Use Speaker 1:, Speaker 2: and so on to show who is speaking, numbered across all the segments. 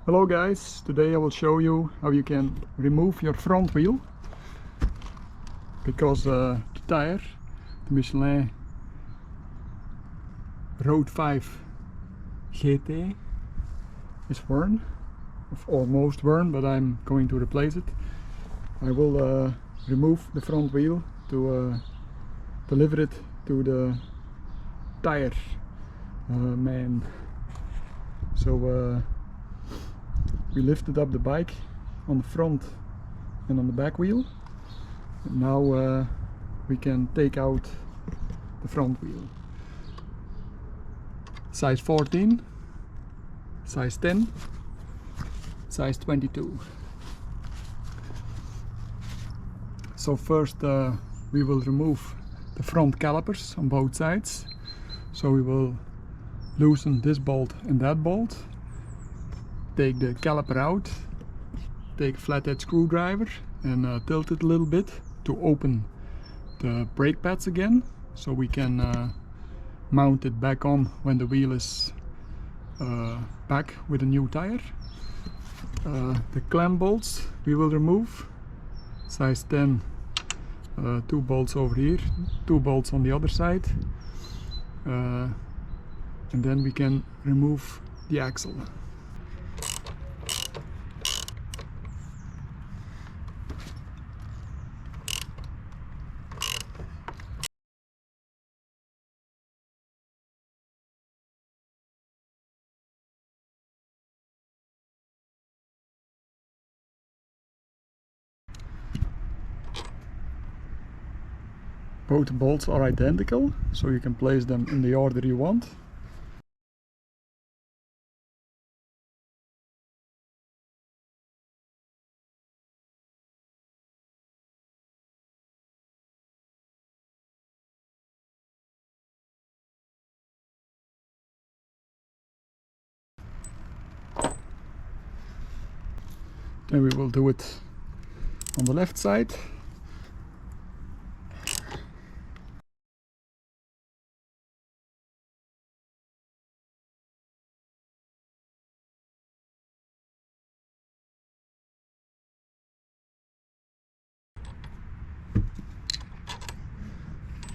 Speaker 1: Hello guys, today I will show you how you can remove your front wheel because the tire, the Michelin Road 5 GT is worn, almost worn, but I'm going to replace it. I will remove the front wheel to deliver it to the tire man. So we lifted up the bike on the front and on the back wheel, and now we can take out the front wheel. Size 14, size 10, size 22. So first we will remove the front calipers on both sides. So we will loosen this bolt and that bolt, take the caliper out, take a flathead screwdriver and tilt it a little bit to open the brake pads again, so we can mount it back on when the wheel is back with a new tire. The clamp bolts we will remove, size 10, 2 bolts over here, 2 bolts on the other side, and then we can remove the axle. Both bolts are identical, so you can place them in the order you want. Then we will do it on the left side.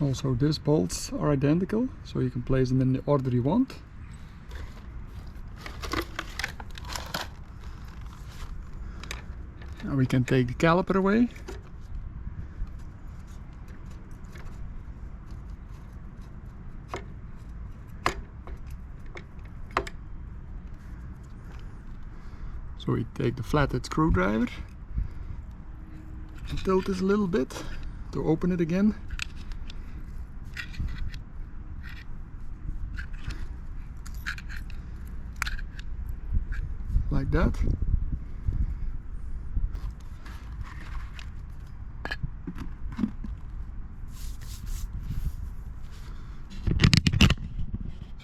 Speaker 1: Also, these bolts are identical, so you can place them in the order you want. Now we can take the caliper away. So we take the flathead screwdriver and tilt this a little bit to open it again. Like that.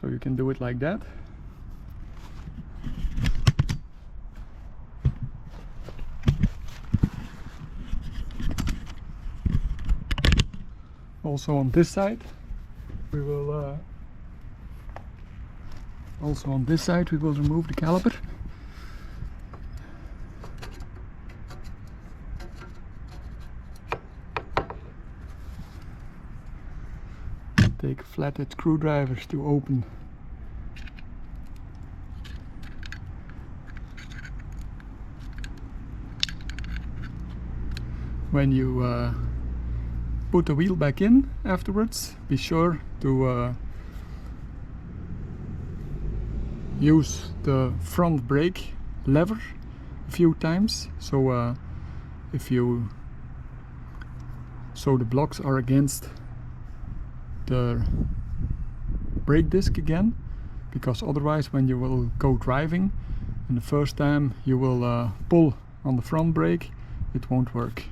Speaker 1: So you can do it like that. Also on this side we will remove the caliper. Take flathead screwdrivers to open when you put the wheel back in afterwards. Be sure to use the front brake lever a few times, so the blocks are against the brake disc again, because otherwise when you will go driving and the first time you will pull on the front brake, it won't work.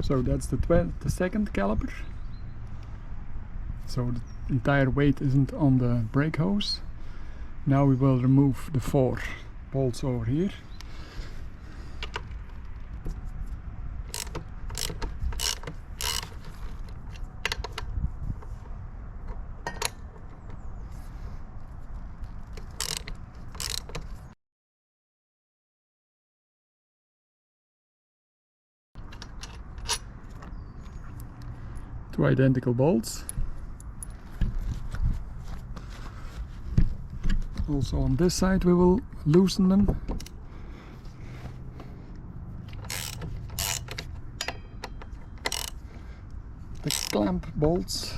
Speaker 1: So that's the second caliper. So the entire weight isn't on the brake hose. Now we will remove the 4 bolts over here. two identical bolts. Also on this side we will loosen them. The clamp bolts.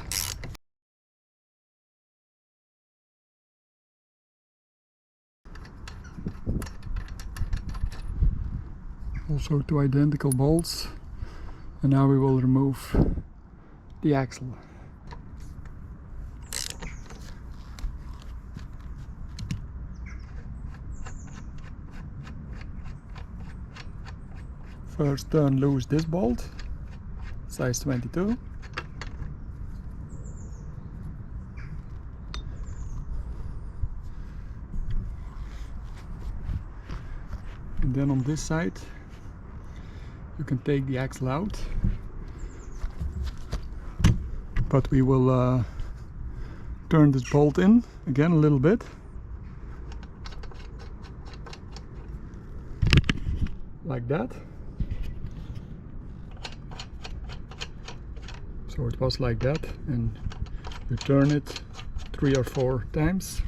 Speaker 1: Also two identical bolts, and now we will remove the axle. First turn loose this bolt, size 22. And then on this side you can take the axle out, but we will turn this bolt in again a little bit, like that. So it was like that, and you turn it 3 or 4 times.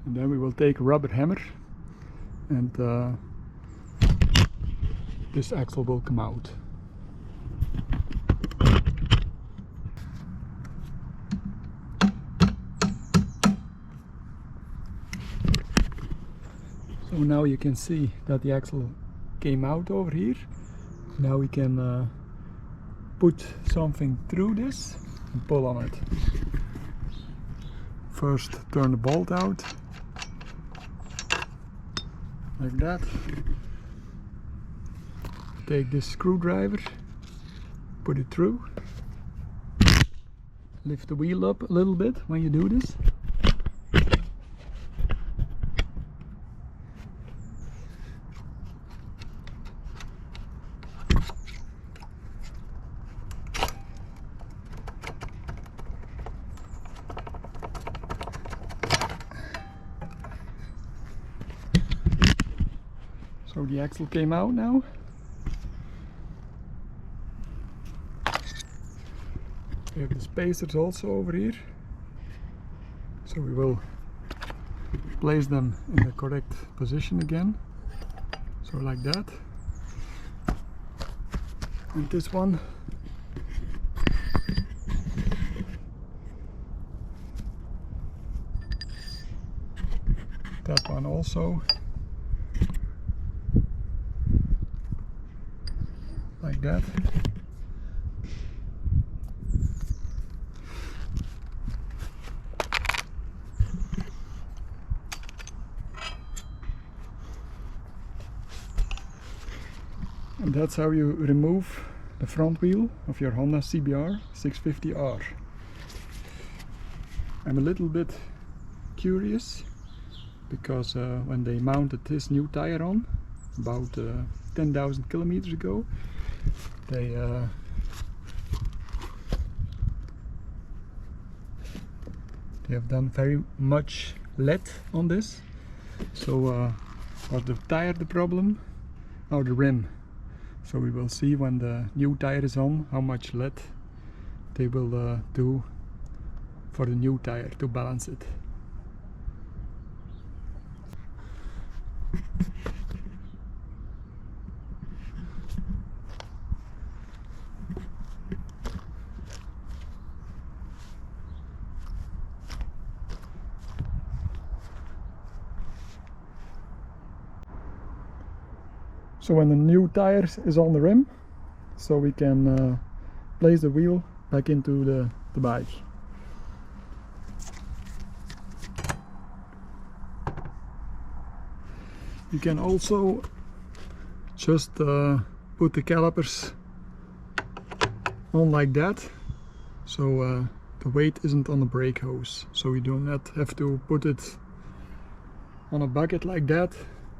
Speaker 1: And then we will take a rubber hammer, and this axle will come out. So now you can see that the axle came out over here. Now we can put something through this and pull on it. First turn the bolt out, like that. Take this screwdriver, put it through. Lift the wheel up a little bit when you do this. So the axle came out now. We have the spacers also over here. So we will place them in the correct position again. So like that. And this one. That one also. Like that. And that's how you remove the front wheel of your Honda CBR650R. I'm a little bit curious because when they mounted this new tire on about 10,000 kilometers ago, they have done very much lead on this. So was the tire the problem or the rim? So we will see when the new tire is on how much lead they will do for the new tire to balance it. So when the new tire is on the rim, so we can place the wheel back into the bike. You can also just put the calipers on like that, so the weight isn't on the brake hose, so we do not have to put it on a bucket like that.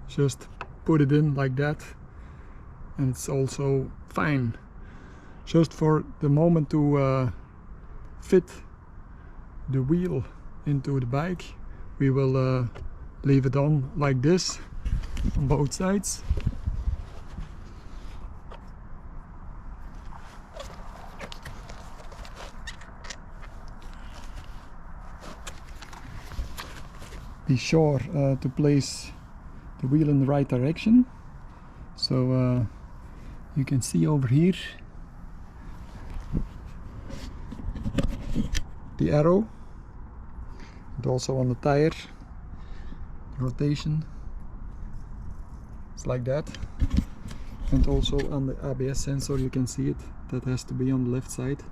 Speaker 1: Just put it in like that, and it's also fine. Just for the moment to fit the wheel into the bike, we will leave it on like this on both sides. be sure to place the wheel in the right direction. So you can see over here the arrow, and also on the tire rotation, it's like that. And also on the ABS sensor you can see it, that has to be on the left side.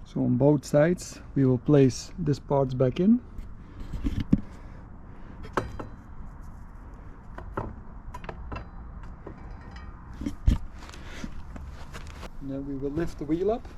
Speaker 1: So on both sides we will place these parts back in. And then we will lift the wheel up.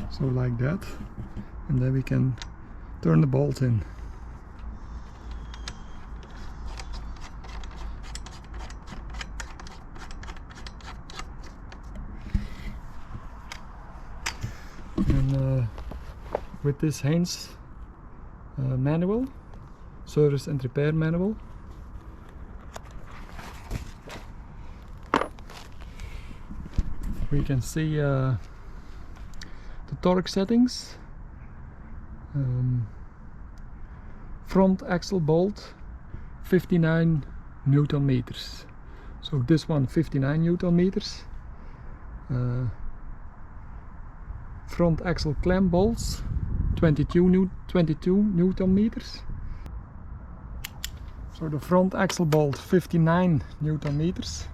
Speaker 1: So like that, and then we can turn the bolt in. And with this Heinz manual, service and repair manual, we can see the torque settings. Front axle bolt 59 Newton meters. So this one 59 Newton meters. Front axle clamp bolts 22 Newton meters. So the front axle bolt 59 Newton meters.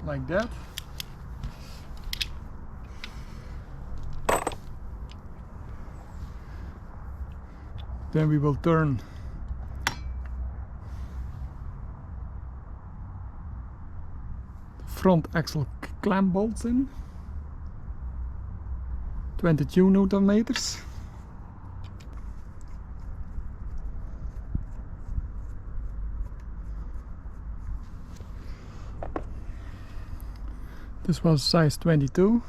Speaker 1: Like that. Then we will turn the front axle clamp bolts in, 22 Newton meters. This was size 22,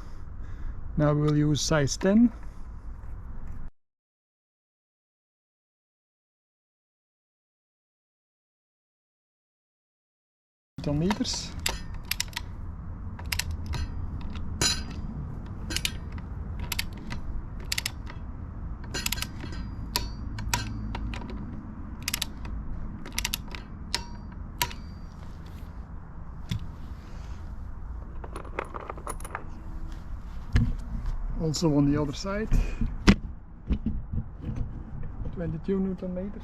Speaker 1: now we will use size 10. Meters. Also on the other side, 22 Newton meters.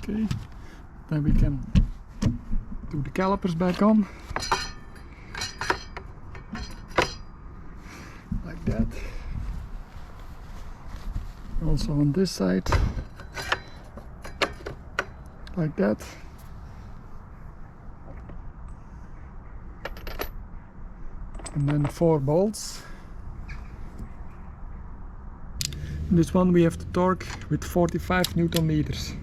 Speaker 1: Okay, then we can do the calipers back on, like that. Also on this side, like that. And then 4 bolts. This one we have the torque with 45 Newton meters.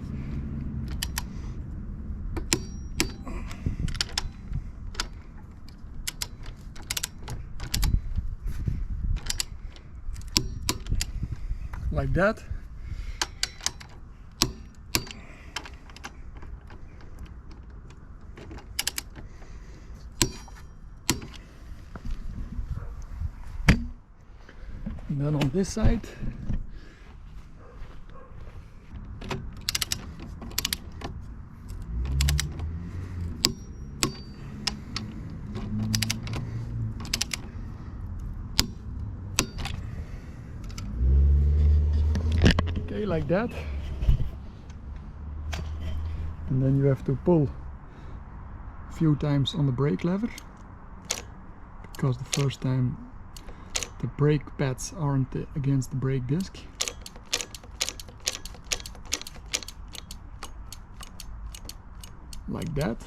Speaker 1: Like that. And then on this side, okay, like that. And then you have to pull a few times on the brake lever, because the first time the brake pads aren't against the brake disc. Like that.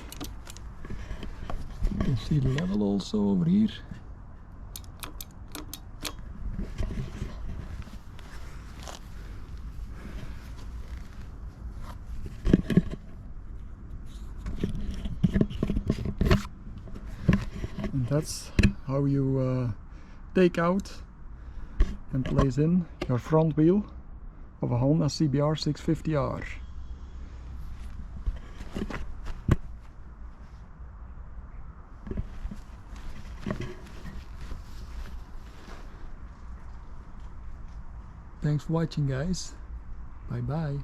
Speaker 1: You can see the level also over here. And that's how you take out and place in your front wheel of a Honda CBR650R. Thanks for watching, guys. Bye bye.